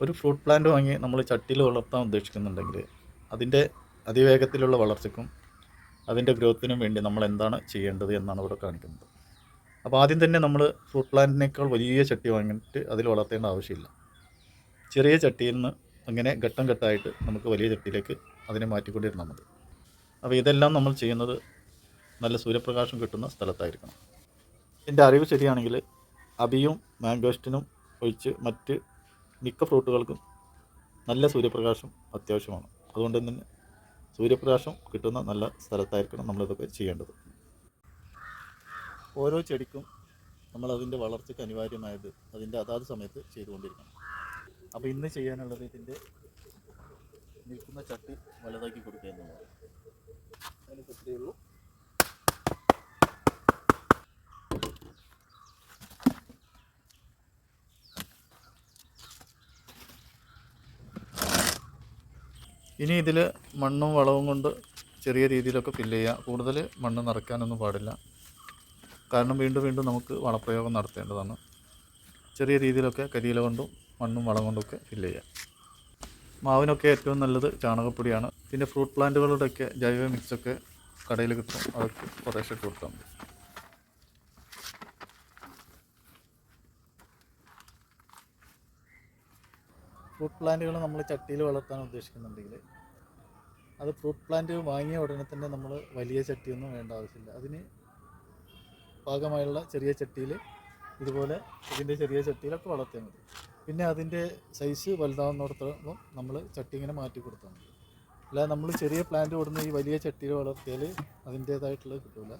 ഒരു fruit plant വാങ്ങി നമ്മൾ ചട്ടിയിൽ വളർത്താൻ ഉദ്ദേശിക്കുന്നുണ്ടെങ്കിൽ അതിൻ്റെ അതിവേഗത്തിലുള്ള വളർച്ചയ്ക്കും അതിൻ്റെ ഗ്രോത്തിനും വേണ്ടി നമ്മൾ എന്താണ് ചെയ്യേണ്ടത് എന്നാണ് ഇവിടെ കാണിക്കുന്നത്. അപ്പോൾ ആദ്യം തന്നെ നമ്മൾ ഫ്രൂട്ട് പ്ലാന്റിനേക്കാൾ വലിയ ചട്ടി വാങ്ങിയിട്ട് അതിൽ വളർത്തേണ്ട ആവശ്യമില്ല. ചെറിയ ചട്ടിയിൽ നിന്ന് അങ്ങനെ ഘട്ടം ഘട്ടമായിട്ട് നമുക്ക് വലിയ ചട്ടിയിലേക്ക് അതിനെ മാറ്റിക്കൊണ്ടിരുന്നാൽ മതി. അപ്പോൾ ഇതെല്ലാം നമ്മൾ ചെയ്യുന്നത് നല്ല സൂര്യപ്രകാശം കിട്ടുന്ന സ്ഥലത്തായിരിക്കണം. എൻ്റെ അറിവ് ശരിയാണെങ്കിൽ അബിയും മാംഗോസ്റ്റിനും ഒഴിച്ച് മറ്റ് മിക്ക ഫ്രൂട്ടുകൾക്കും നല്ല സൂര്യപ്രകാശം അത്യാവശ്യമാണ്. അതുകൊണ്ട് തന്നെ സൂര്യപ്രകാശം കിട്ടുന്ന നല്ല സ്ഥലത്തായിരിക്കണം നമ്മളിതൊക്കെ ചെയ്യേണ്ടത്. ഓരോ ചെടിക്കും നമ്മൾ അതിൻ്റെ വളർച്ചയ്ക്ക് അനിവാര്യമായത് അതിൻ്റെ അതാത് സമയത്ത് ചെയ്തുകൊണ്ടിരിക്കണം. അപ്പോൾ ഇന്ന് ചെയ്യാനുള്ളത് ഇതിൻ്റെ നിൽക്കുന്ന ചട്ടി വലുതാക്കി കൊടുക്കുക എന്നുള്ളതാണ്. അതിന് പറ്റേ ഉള്ളൂ. ഇനി ഇതിൽ മണ്ണും വളവും കൊണ്ട് ചെറിയ രീതിയിലൊക്കെ ഫില്ല് ചെയ്യുക. കൂടുതൽ മണ്ണ് നിറയ്ക്കാനൊന്നും പാടില്ല, കാരണം വീണ്ടും വീണ്ടും നമുക്ക് വളപ്രയോഗം നടത്തേണ്ടതാണ്. ചെറിയ രീതിയിലൊക്കെ കരിയില കൊണ്ടും മണ്ണും വളം കൊണ്ടൊക്കെ ഫില്ല് ചെയ്യുക. മാവിനൊക്കെ ഏറ്റവും നല്ലത് ചാണകപ്പൊടിയാണ്. പിന്നെ ഫ്രൂട്ട് പ്ലാന്റുകളുടെയൊക്കെ ജൈവ മിക്സൊക്കെ കടയിൽ കിട്ടും, അതൊക്കെ കുറേശ്ശെ ഇട്ട് കൊടുത്താൽ മതി. ഫ്രൂട്ട് പ്ലാന്റുകൾ നമ്മൾ ചട്ടിയിൽ വളർത്താൻ ഉദ്ദേശിക്കുന്നുണ്ടെങ്കിൽ അത് ഫ്രൂട്ട് പ്ലാന്റ് വാങ്ങിയ ഉടനെ തന്നെ നമ്മൾ വലിയ ചട്ടിയൊന്നും വേണ്ട ആവശ്യമില്ല. അതിന് പാകമായുള്ള ചെറിയ ചട്ടിയിൽ ഇതുപോലെ ഇതിൻ്റെ ചെറിയ ചട്ടിയിലൊക്കെ വളർത്തിയാൽ മതി. പിന്നെ അതിൻ്റെ സൈസ് വലുതാവുന്നിടത്തോളം നമ്മൾ ചട്ടി ഇങ്ങനെ മാറ്റി കൊടുത്താൽ മതി. അല്ലാതെ നമ്മൾ ചെറിയ പ്ലാന്റ് കൊടുക്കുന്ന ഈ വലിയ ചട്ടിയിൽ വളർത്തിയാൽ അതിൻ്റേതായിട്ടുള്ളത് കിട്ടില്ല.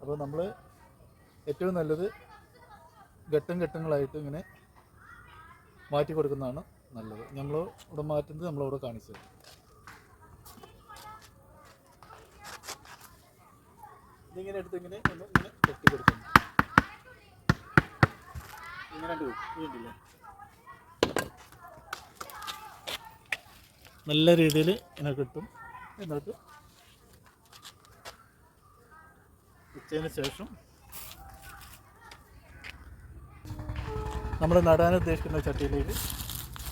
അപ്പോൾ നമ്മൾ ഏറ്റവും നല്ലത് ഘട്ടം ഘട്ടങ്ങളായിട്ട് ഇങ്ങനെ മാറ്റി കൊടുക്കുന്നതാണ് നല്ലത്. നമ്മൾ ഇവിടെ മാറ്റുന്നത് നമ്മളിവിടെ കാണിച്ചു തരും. ഇതിങ്ങനെ എടുത്ത് ഇങ്ങനെ ഒന്ന് ഇങ്ങനെ കെട്ടി കൊടുക്കുന്നു. ഇങ്ങനെ വേണ്ടില്ല, നല്ല രീതിയിൽ ഇങ്ങനെ കിട്ടും. എന്നിട്ട് വെച്ചതിന് ശേഷം നമ്മൾ നടാൻ ഉദ്ദേശിക്കുന്ന ചട്ടിയിലേക്ക്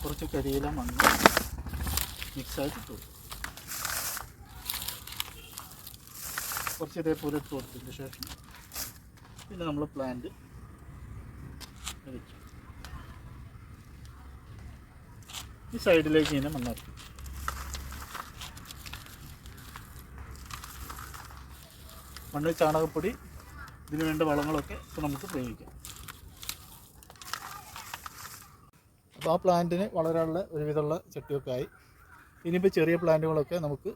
കുറച്ച് കരിയില മണ്ണ് മിക്സായിട്ട് ഇട്ട് കൊടുക്കും. കുറച്ച് ഇതേപോലെ ഇട്ട് കൊടുത്തതിന് ശേഷം പിന്നെ നമ്മൾ പ്ലാന്റ് വെച്ചു ഈ സൈഡിലേക്ക് ഇങ്ങനെ മണ്ണാക്കി. മണ്ണ്, ചാണകപ്പൊടി, ഇതിന് വേണ്ട വളങ്ങളൊക്കെ ഇപ്പോൾ നമുക്ക് പ്രയോഗിക്കാം. അപ്പോൾ ആ പ്ലാന്റിന് വളരാനുള്ള ഒരുവിധമുള്ള ചട്ടിയൊക്കെ ആയി. ഇനിയിപ്പോൾ ചെറിയ പ്ലാന്റുകളൊക്കെ നമുക്ക്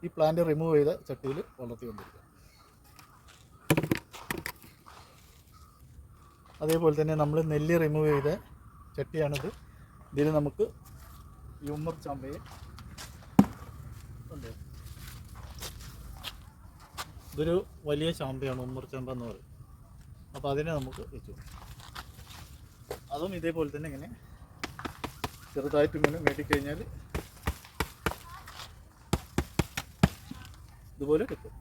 ഈ പ്ലാന്റ് റിമൂവ് ചെയ്ത ചട്ടിയിൽ വളർത്തിക്കൊണ്ടിരിക്കാം. അതേപോലെ തന്നെ നമ്മൾ നെല്ല് റിമൂവ് ചെയ്ത ചട്ടിയാണിത്. ഇതിൽ നമുക്ക് ഈ ഉമ്മർ ചാമ്പയെ ഉണ്ട്. ഇതൊരു വലിയ ചാമ്പയാണ്, ഉമ്മർ ചാമ്പ എന്ന് പറയും. അപ്പോൾ അതിനെ നമുക്ക് വെച്ചു. അതും ഇതേപോലെ തന്നെ ഇങ്ങനെ ചെറുതായിട്ട് ഇങ്ങനെ മേടിക്കഴിഞ്ഞാൽ ഇതുപോലെ കിട്ടും.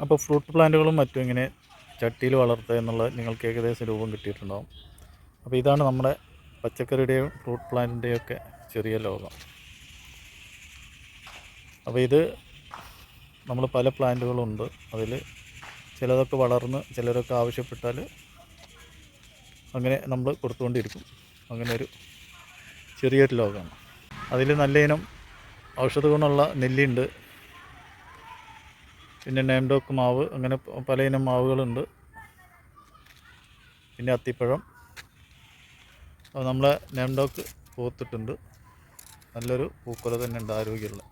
അപ്പോൾ ഫ്രൂട്ട് പ്ലാന്റുകളും മറ്റും ഇങ്ങനെ ചട്ടിയിൽ വളർത്തുക എന്നുള്ളത് നിങ്ങൾക്ക് ഏകദേശം രൂപം കിട്ടിയിട്ടുണ്ടാകും. അപ്പോൾ ഇതാണ് നമ്മുടെ പച്ചക്കറിയുടെയും ഫ്രൂട്ട് പ്ലാന്റിൻ്റെയും ഒക്കെ ചെറിയ ലോകം. അപ്പോൾ ഇത് നമ്മൾ പല പ്ലാന്റുകളുണ്ട്. അതിൽ ചിലതൊക്കെ വളർന്ന് ചിലരൊക്കെ ആവശ്യപ്പെട്ടാൽ അങ്ങനെ നമ്മൾ കൊടുത്തുകൊണ്ടിരിക്കും. അങ്ങനെ ഒരു ചെറിയൊരു ലോകമാണ്. അതിൽ നല്ല ഇനം ഔഷധ ഗുണമുള്ള നെല്ലിയുണ്ട്, പിന്നെ നേംഡോക്ക് മാവ്, അങ്ങനെ പല ഇനം മാവുകളുണ്ട്. പിന്നെ അത്തിപ്പഴം. അപ്പോൾ നമ്മളെ നേംഡോക്ക് പൂത്തിട്ടുണ്ട്, നല്ലൊരു പൂക്കൊല തന്നെ ഉണ്ട്, ആരോഗ്യമുള്ള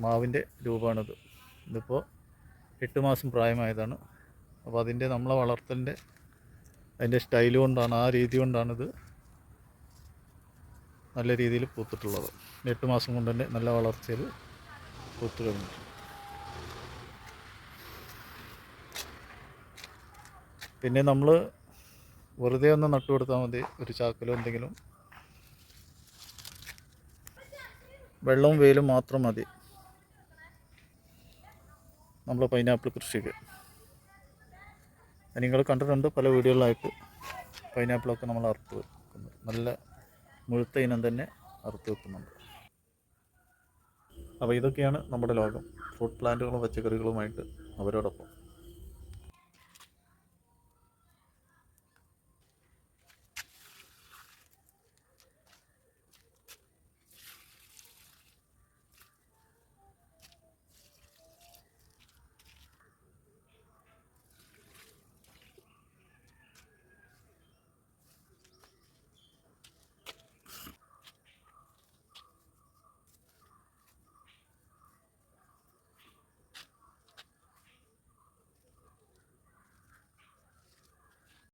മാവിൻ്റെ രൂപമാണിത്. ഇതിപ്പോൾ 8 മാസം പ്രായമായതാണ്. അപ്പോൾ അതിൻ്റെ നമ്മളെ വളർത്തലിൻ്റെ അതിൻ്റെ സ്റ്റൈൽ കൊണ്ടാണ്, ആ രീതി കൊണ്ടാണിത് നല്ല രീതിയിൽ പൂത്തിട്ടുള്ളത്. 8 മാസം കൊണ്ട് തന്നെ നല്ല വളർച്ചയിൽ പൂത്ത് കഴിഞ്ഞു. പിന്നെ നമ്മൾ വെറുതെ ഒന്ന് നട്ടു കൊടുത്താൽ മതി. ഒരു ചാക്കിലോ എന്തെങ്കിലും, വെള്ളവും വെയിലും മാത്രം മതി. നമ്മളെ പൈനാപ്പിൾ കൃഷിക്ക്. നിങ്ങൾ കണ്ടിട്ടുണ്ട് പല വീഡിയോകളിലായിട്ട് പൈനാപ്പിളൊക്കെ നമ്മൾ അറുത്ത് വെക്കുന്നത്. നല്ല മുഴുത്ത ഇനം തന്നെ അറുത്ത് വെക്കുന്നുണ്ട്. അപ്പോൾ ഇതൊക്കെയാണ് നമ്മുടെ ലോകം. ഫ്രൂട്ട് പ്ലാന്റുകളും പച്ചക്കറികളുമായിട്ട് അവരോടൊപ്പം.